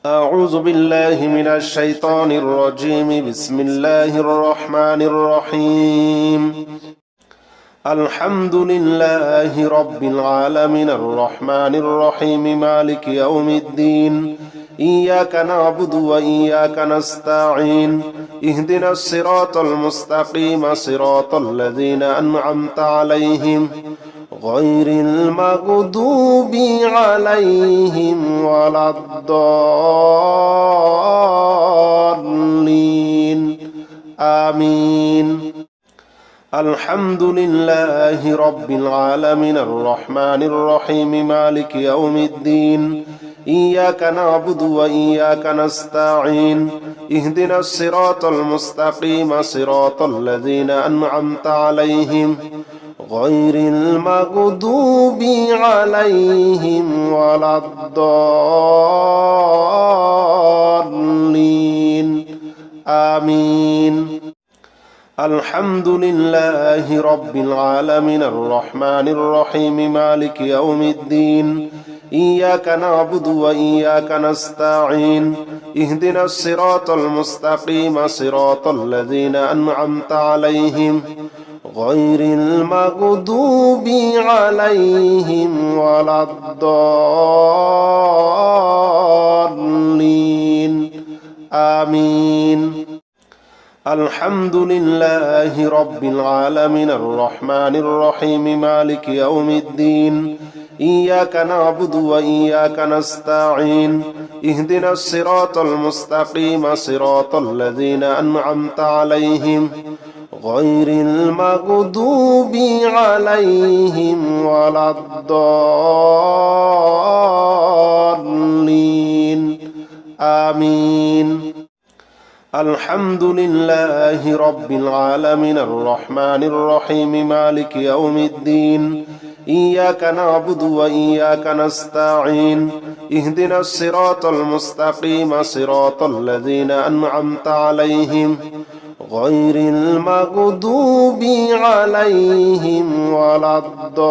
أعوذ بالله من الشيطان الرجيم. بسم الله الرحمن الرحيم. الحمد لله رب العالمين الرحمن الرحيم مالك يوم الدين. إياك نعبد وإياك نستعين. اهدنا الصراط المستقيم صراط الذين أنعمت عليهم غير المغضوب عليهم ولا الضالين. آمين. الحمد لله رب العالمين الرحمن الرحيم مالك يوم الدين. إياك نعبد وإياك نستعين. اهدنا الصراط المستقيم صراط الذين أنعمت عليهم غير المغضوب عليهم ولا الضالين. آمين. الحمد لله رب العالمين الرحمن الرحيم مالك يوم الدين. إياك نعبد وإياك نستعين. اهدنا الصراط المستقيم صراط الذين أنعمت عليهم غير المغضوب عليهم ولا الضالين. آمين. الحمد لله رب العالمين الرحمن الرحيم مالك يوم الدين. إياك نعبد وإياك نستعين. اهدنا الصراط المستقيم صراط الذين أنعمت عليهم غير المغضوب عليهم ولا الضالين. آمين. الحمد لله رب العالمين الرحمن الرحيم مالك يوم الدين. إياك نعبد وإياك نستعين. اهدنا الصراط المستقيم صراط الذين أنعمت عليهم غير المغضوب عليهم ولا الضالين.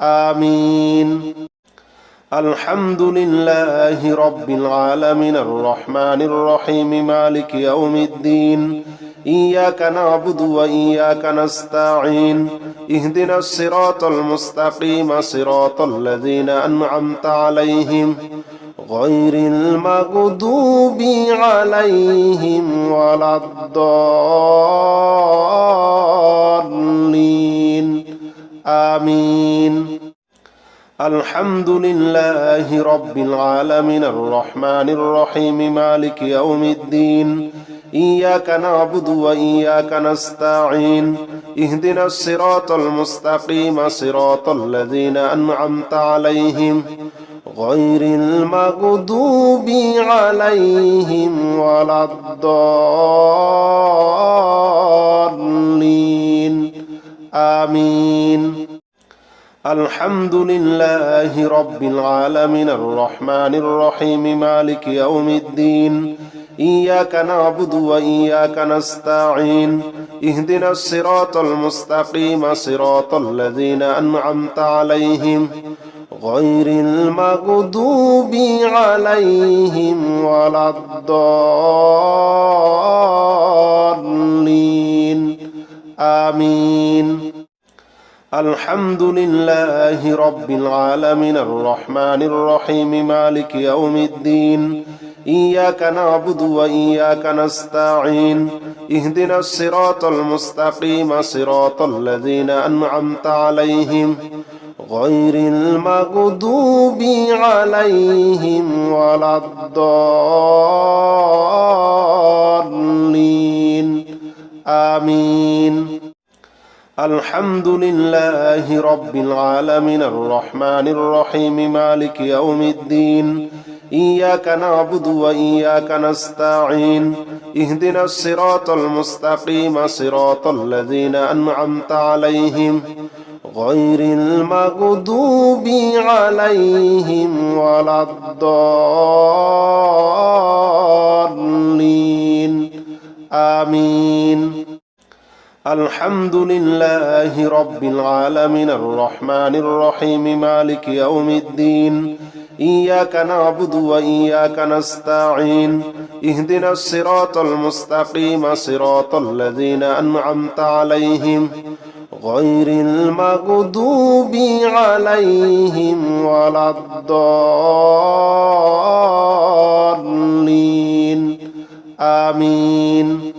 آمين. الحمد لله رب العالمين الرحمن الرحيم مالك يوم الدين. إياك نعبد وإياك نستعين. اهدنا الصراط المستقيم صراط الذين أنعمت عليهم غير المغضوب عليهم ولا الضالين. آمين. الحمد لله رب العالمين الرحمن الرحيم مالك يوم الدين. إياك نعبد وإياك نستعين. اهدنا الصراط المستقيم صراط الذين أنعمت عليهم غير المغضوب عليهم ولا الضالين. آمين. الحمد لله رب العالمين الرحمن الرحيم مالك يوم الدين. إياك نعبد وإياك نستعين. اهدنا الصراط المستقيم صراط الذين أنعمت عليهم غير المغضوب عليهم ولا الضالين. آمين. الحمد لله رب العالمين الرحمن الرحيم مالك يوم الدين. إياك نعبد وإياك نستعين. اهدنا الصراط المستقيم صراط الذين أنعمت عليهم غير المغضوب عليهم ولا الضالين. آمين. الحمد لله رب العالمين الرحمن الرحيم مالك يوم الدين. إياك نعبد وإياك نستعين. اهدنا الصراط المستقيم صراط الذين أنعمت عليهم غير المغضوب عليهم ولا الضالين. آمين. الحمد لله رب العالمين الرحمن الرحيم مالك يوم الدين إياك نعبد وإياك نستعين اهدنا الصراط المستقيم صراط الذين أنعمت عليهم غير المغضوب عليهم ولا الضالين آمين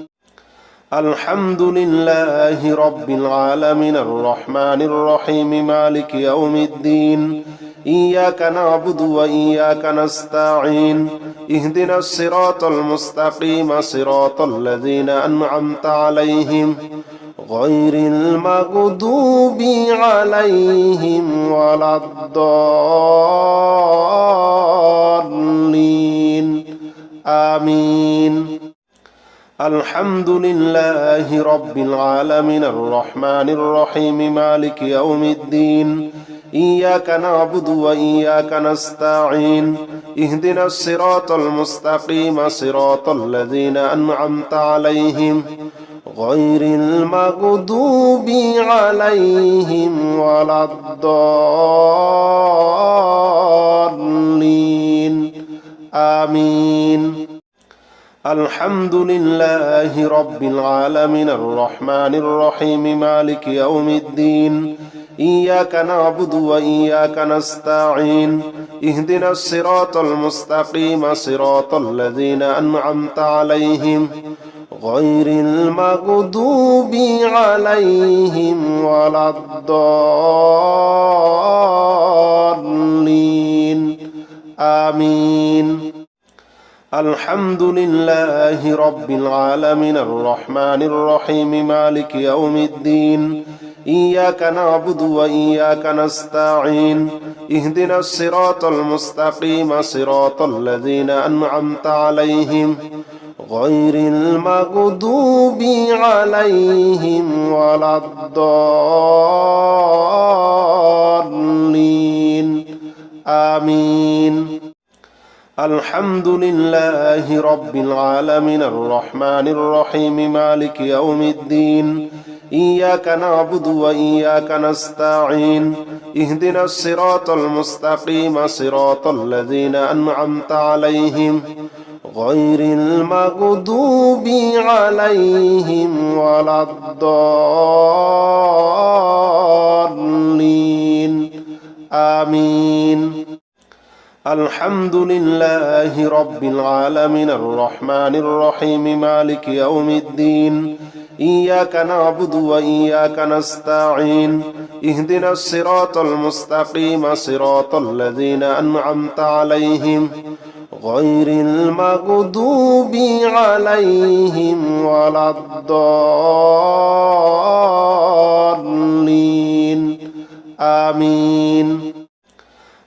الحمد لله رب العالمين الرحمن الرحيم مالك يوم الدين إياك نعبد وإياك نستعين اهدنا الصراط المستقيم صراط الذين أنعمت عليهم غير المغضوب عليهم ولا الضالين آمين الحمد لله رب العالمين الرحمن الرحيم مالك يوم الدين إياك نعبد وإياك نستعين اهدنا الصراط المستقيم صراط الذين أنعمت عليهم غير المغضوب عليهم ولا الضالين آمين الحمد لله رب العالمين الرحمن الرحيم مالك يوم الدين إياك نعبد وإياك نستعين اهدنا الصراط المستقيم صراط الذين أنعمت عليهم غير المغضوب عليهم ولا الضالين آمين الحمد لله رب العالمين الرحمن الرحيم مالك يوم الدين إياك نعبد وإياك نستعين اهدنا الصراط المستقيم صراط الذين أنعمت عليهم غير المغضوب عليهم ولا الضالين آمين الحمد لله رب العالمين الرحمن الرحيم مالك يوم الدين إياك نعبد وإياك نستعين اهدنا الصراط المستقيم صراط الذين أنعمت عليهم غير المغضوب عليهم ولا الضالين آمين الحمد لله رب العالمين الرحمن الرحيم مالك يوم الدين إياك نعبد وإياك نستعين اهدنا الصراط المستقيم صراط الذين أنعمت عليهم غير المغضوب عليهم ولا الضالين آمين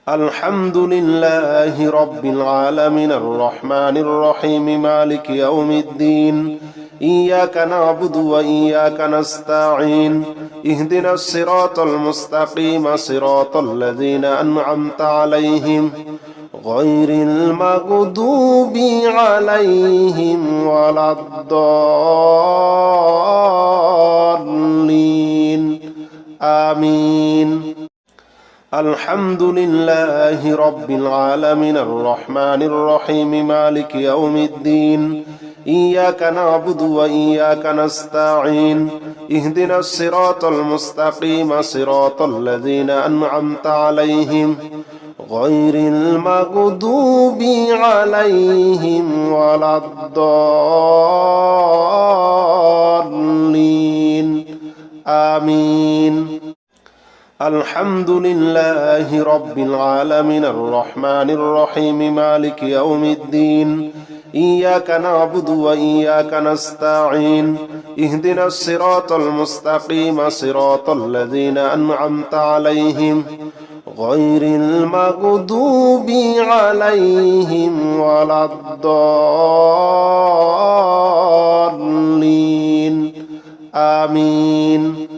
الحمد لله رب العالمين الرحمن الرحيم مالك يوم الدين إياك نعبد وإياك نستعين اهدنا الصراط المستقيم صراط الذين أنعمت عليهم غير المغضوب عليهم ولا الضالين آمين الحمد لله رب العالمين الرحمن الرحيم مالك يوم الدين إياك نعبد وإياك نستعين اهدنا الصراط المستقيم صراط الذين أنعمت عليهم غير المغضوب عليهم ولا الضالين آمين الحمد لله رب العالمين الرحمن الرحيم مالك يوم الدين إياك نعبد وإياك نستعين اهدنا الصراط المستقيم صراط الذين أنعمت عليهم غير المغضوب عليهم ولا الضالين آمين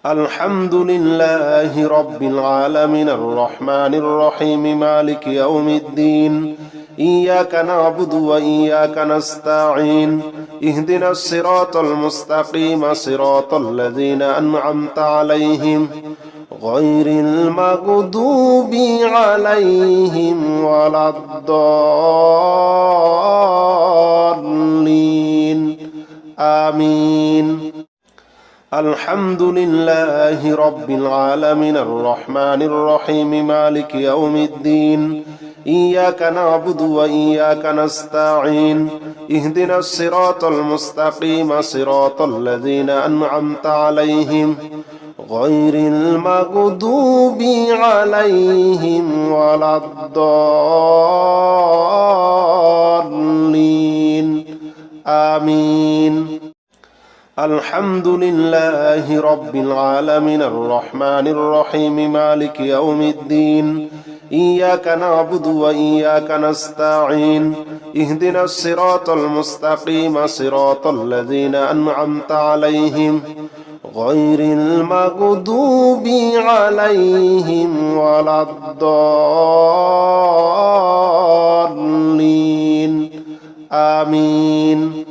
الحمد لله رب العالمين الرحمن الرحيم مالك يوم الدين إياك نعبد وإياك نستعين اهدنا الصراط المستقيم صراط الذين أنعمت عليهم غير المغضوب عليهم ولا الضالين آمين الحمد لله رب العالمين الرحمن الرحيم مالك يوم الدين إياك نعبد وإياك نستعين اهدنا الصراط المستقيم صراط الذين أنعمت عليهم غير المغضوب عليهم ولا الضالين آمين الحمد لله رب العالمين الرحمن الرحيم مالك يوم الدين إياك نعبد وإياك نستعين اهدنا الصراط المستقيم صراط الذين أنعمت عليهم غير المغضوب عليهم ولا الضالين آمين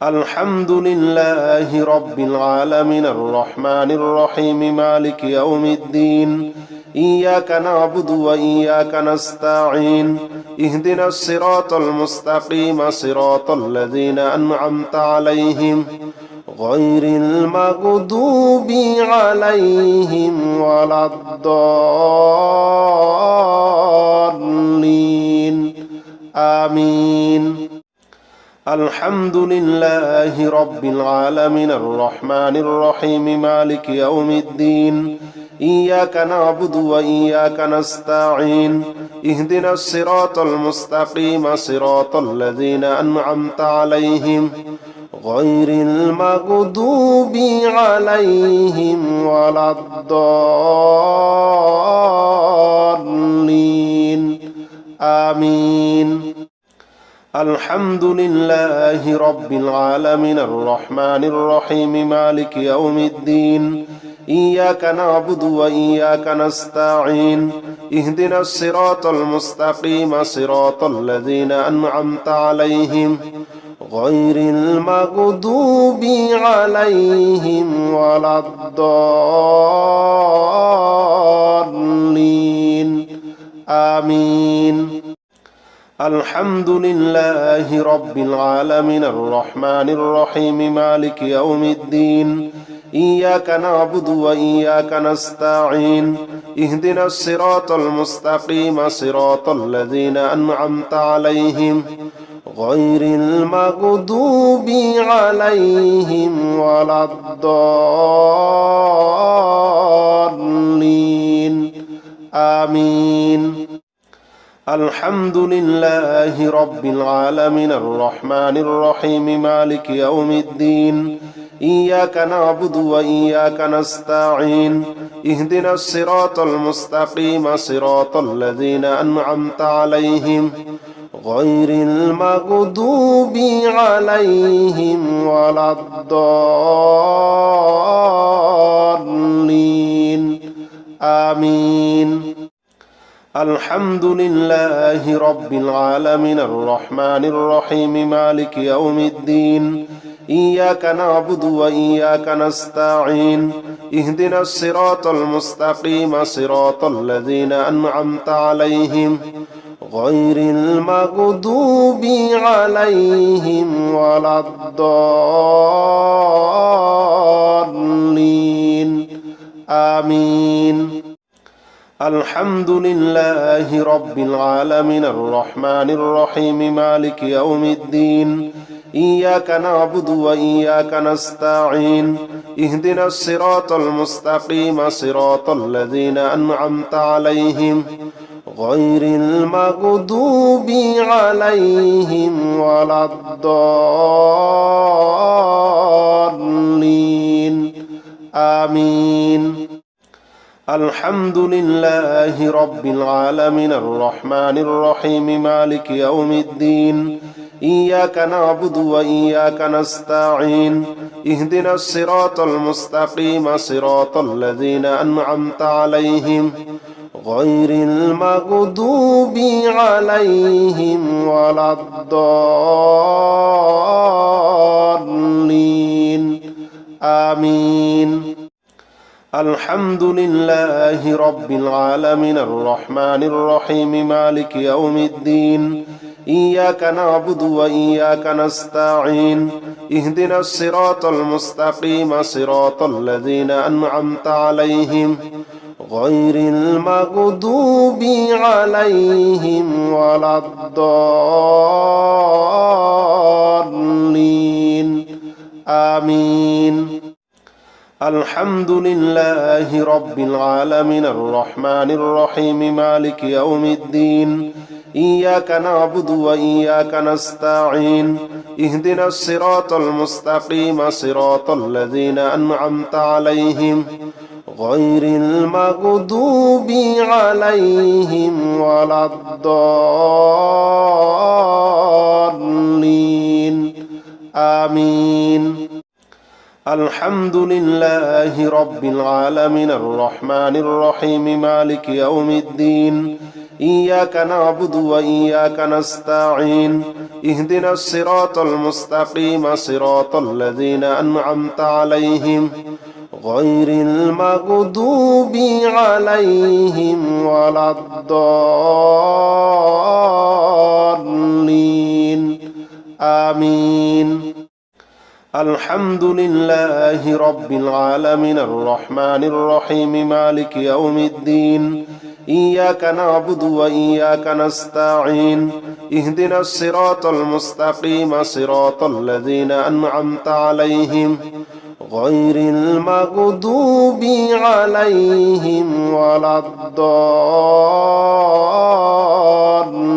الحمد لله رب العالمين الرحمن الرحيم مالك يوم الدين إياك نعبد وإياك نستعين اهدنا الصراط المستقيم صراط الذين أنعمت عليهم غير المغضوب عليهم ولا الضالين آمين الحمد لله رب العالمين الرحمن الرحيم مالك يوم الدين إياك نعبد وإياك نستعين اهدنا الصراط المستقيم صراط الذين أنعمت عليهم غير المغضوب عليهم ولا الضالين آمين الحمد لله رب العالمين الرحمن الرحيم مالك يوم الدين إياك نعبد وإياك نستعين اهدنا الصراط المستقيم صراط الذين أنعمت عليهم غير المغضوب عليهم ولا الضالين آمين الحمد لله رب العالمين الرحمن الرحيم مالك يوم الدين إياك نعبد وإياك نستعين اهدنا الصراط المستقيم صراط الذين أنعمت عليهم غير المغضوب عليهم ولا الضالين آمين الحمد لله رب العالمين الرحمن الرحيم مالك يوم الدين إياك نعبد وإياك نستعين اهدنا الصراط المستقيم صراط الذين أنعمت عليهم غير المغضوب عليهم ولا الضالين آمين الحمد لله رب العالمين الرحمن الرحيم مالك يوم الدين إياك نعبد وإياك نستعين اهدنا الصراط المستقيم صراط الذين أنعمت عليهم غير المغضوب عليهم ولا الضالين آمين الحمد لله رب العالمين الرحمن الرحيم مالك يوم الدين إياك نعبد وإياك نستعين اهدنا الصراط المستقيم صراط الذين أنعمت عليهم غير المغضوب عليهم ولا الضالين آمين الحمد لله رب العالمين الرحمن الرحيم مالك يوم الدين إياك نعبد وإياك نستعين اهدنا الصراط المستقيم صراط الذين أنعمت عليهم غير المغضوب عليهم ولا الضالين آمين. الحمد لله رب العالمين الرحمن الرحيم مالك يوم الدين إياك نعبد وإياك نستعين اهدنا الصراط المستقيم صراط الذين أنعمت عليهم غير المغضوب عليهم ولا الضالين آمين. الحمد لله رب العالمين الرحمن الرحيم مالك يوم الدين إياك نعبد وإياك نستعين اهدنا الصراط المستقيم صراط الذين أنعمت عليهم غير المغضوب عليهم ولا الضالين آمين. الحمد لله رب العالمين الرحمن الرحيم مالك يوم الدين إياك نعبد وإياك نستعين اهدنا الصراط المستقيم صراط الذين أنعمت عليهم غير المغضوب عليهم ولا الضالين آمين. الحمد لله رب العالمين الرحمن الرحيم مالك يوم الدين إياك نعبد وإياك نستعين اهدنا الصراط المستقيم صراط الذين أنعمت عليهم غير المغضوب عليهم ولا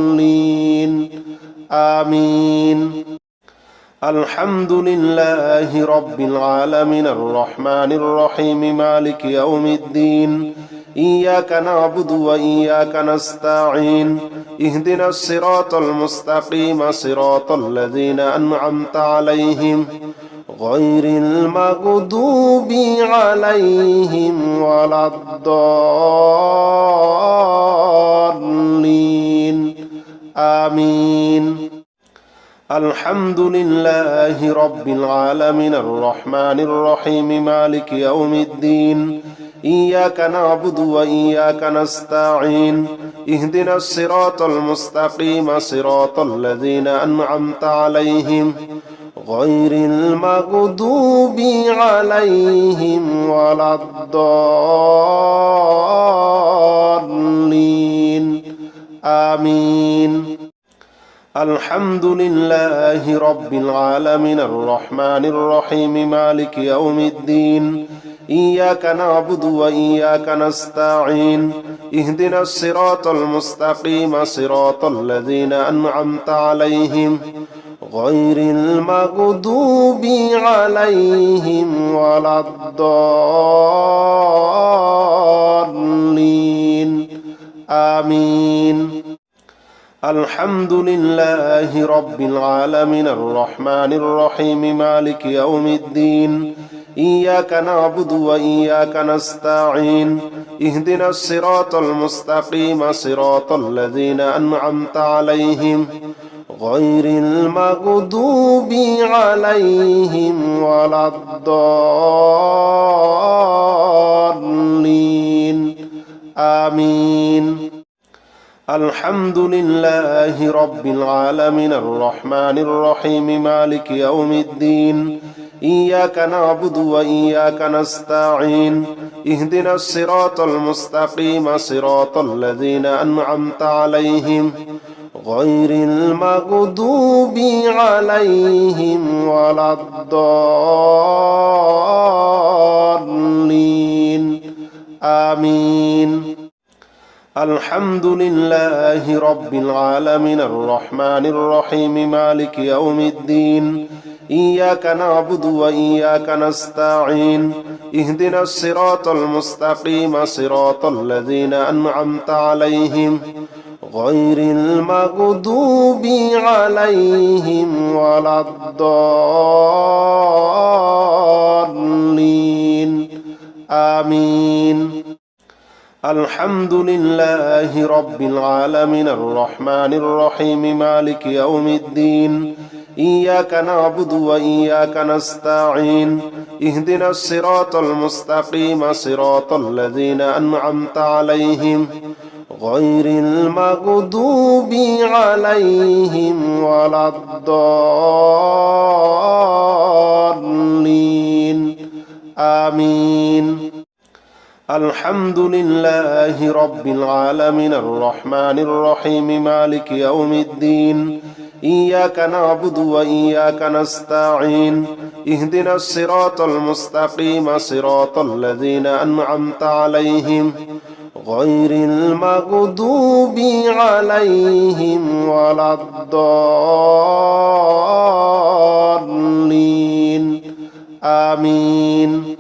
الضالين آمين. الحمد لله رب العالمين الرحمن الرحيم مالك يوم الدين إياك نعبد وإياك نستعين اهدنا الصراط المستقيم صراط الذين أنعمت عليهم غير المغضوب عليهم ولا الضالين آمين. الحمد لله رب العالمين الرحمن الرحيم مالك يوم الدين إياك نعبد وإياك نستعين اهدنا الصراط المستقيم صراط الذين أنعمت عليهم غير المغضوب عليهم ولا الضالين آمين. الحمد لله رب العالمين الرحمن الرحيم مالك يوم الدين إياك نعبد وإياك نستعين اهدنا الصراط المستقيم صراط الذين أنعمت عليهم غير المغضوب عليهم ولا الضالين آمين. الحمد لله رب العالمين الرحمن الرحيم مالك يوم الدين إياك نعبد وإياك نستعين اهدنا الصراط المستقيم صراط الذين أنعمت عليهم غير المغضوب عليهم ولا الضالين آمين. الحمد لله رب العالمين الرحمن الرحيم مالك يوم الدين إياك نعبد وإياك نستعين اهدنا الصراط المستقيم صراط الذين أنعمت عليهم غير المغضوب عليهم ولا الضالين آمين. الحمد لله رب العالمين الرحمن الرحيم مالك يوم الدين إياك نعبد وإياك نستعين اهدنا الصراط المستقيم صراط الذين أنعمت عليهم غير المغضوب عليهم ولا الضالين آمين. الحمد لله رب العالمين الرحمن الرحيم مالك يوم الدين إياك نعبد وإياك نستعين اهدنا الصراط المستقيم صراط الذين أنعمت عليهم غير المغضوب عليهم ولا الضالين آمين الحمد لله رب العالمين الرحمن الرحيم مالك يوم الدين إياك نعبد وإياك نستعين اهدنا الصراط المستقيم صراط الذين أنعمت عليهم غير المغضوب عليهم ولا الضالين آمين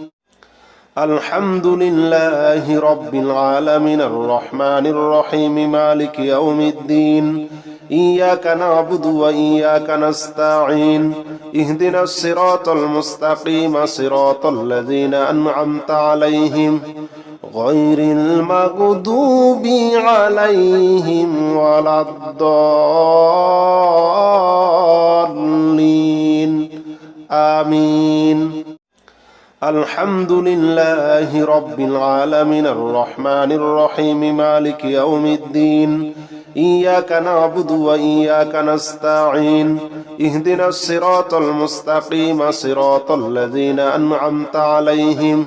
الحمد لله رب العالمين الرحمن الرحيم مالك يوم الدين إياك نعبد وإياك نستعين اهدنا الصراط المستقيم صراط الذين أنعمت عليهم غير المغضوب عليهم ولا الضالين آمين الحمد لله رب العالمين الرحمن الرحيم مالك يوم الدين إياك نعبد وإياك نستعين اهدنا الصراط المستقيم صراط الذين أنعمت عليهم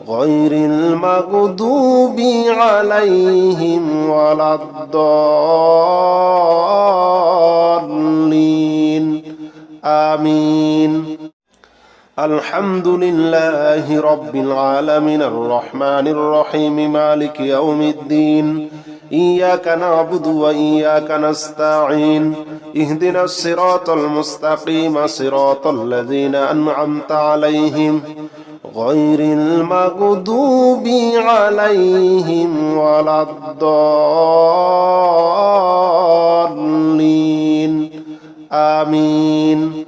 غير المغضوب عليهم ولا الضالين آمين الحمد لله رب العالمين الرحمن الرحيم مالك يوم الدين إياك نعبد وإياك نستعين اهدنا الصراط المستقيم صراط الذين أنعمت عليهم غير المغضوب عليهم ولا الضالين آمين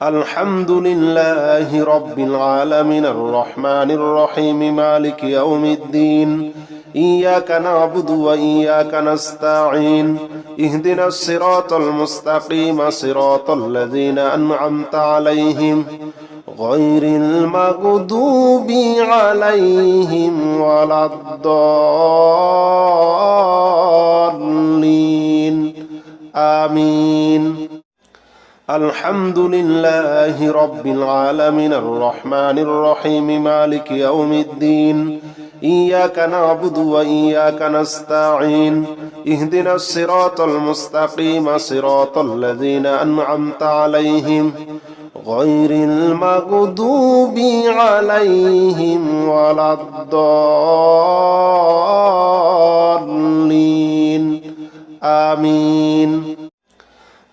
الحمد لله رب العالمين الرحمن الرحيم مالك يوم الدين إياك نعبد وإياك نستعين اهدنا الصراط المستقيم صراط الذين أنعمت عليهم غير المغضوب عليهم ولا الضالين آمين الحمد لله رب العالمين الرحمن الرحيم مالك يوم الدين إياك نعبد وإياك نستعين اهدنا الصراط المستقيم صراط الذين أنعمت عليهم غير المغضوب عليهم ولا الضالين آمين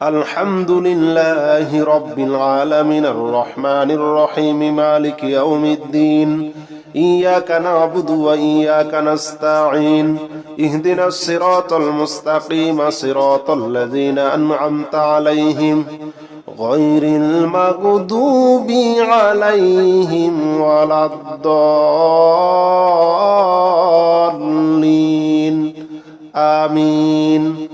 الحمد لله رب العالمين الرحمن الرحيم مالك يوم الدين إياك نعبد وإياك نستعين اهدنا الصراط المستقيم صراط الذين أنعمت عليهم غير المغضوب عليهم ولا الضالين آمين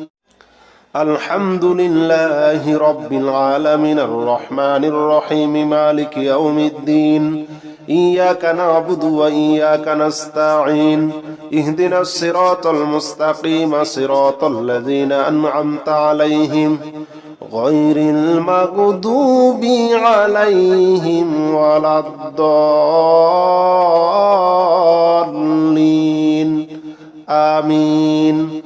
الحمد لله رب العالمين الرحمن الرحيم مالك يوم الدين إياك نعبد وإياك نستعين اهدنا الصراط المستقيم صراط الذين أنعمت عليهم غير المغضوب عليهم ولا الضالين آمين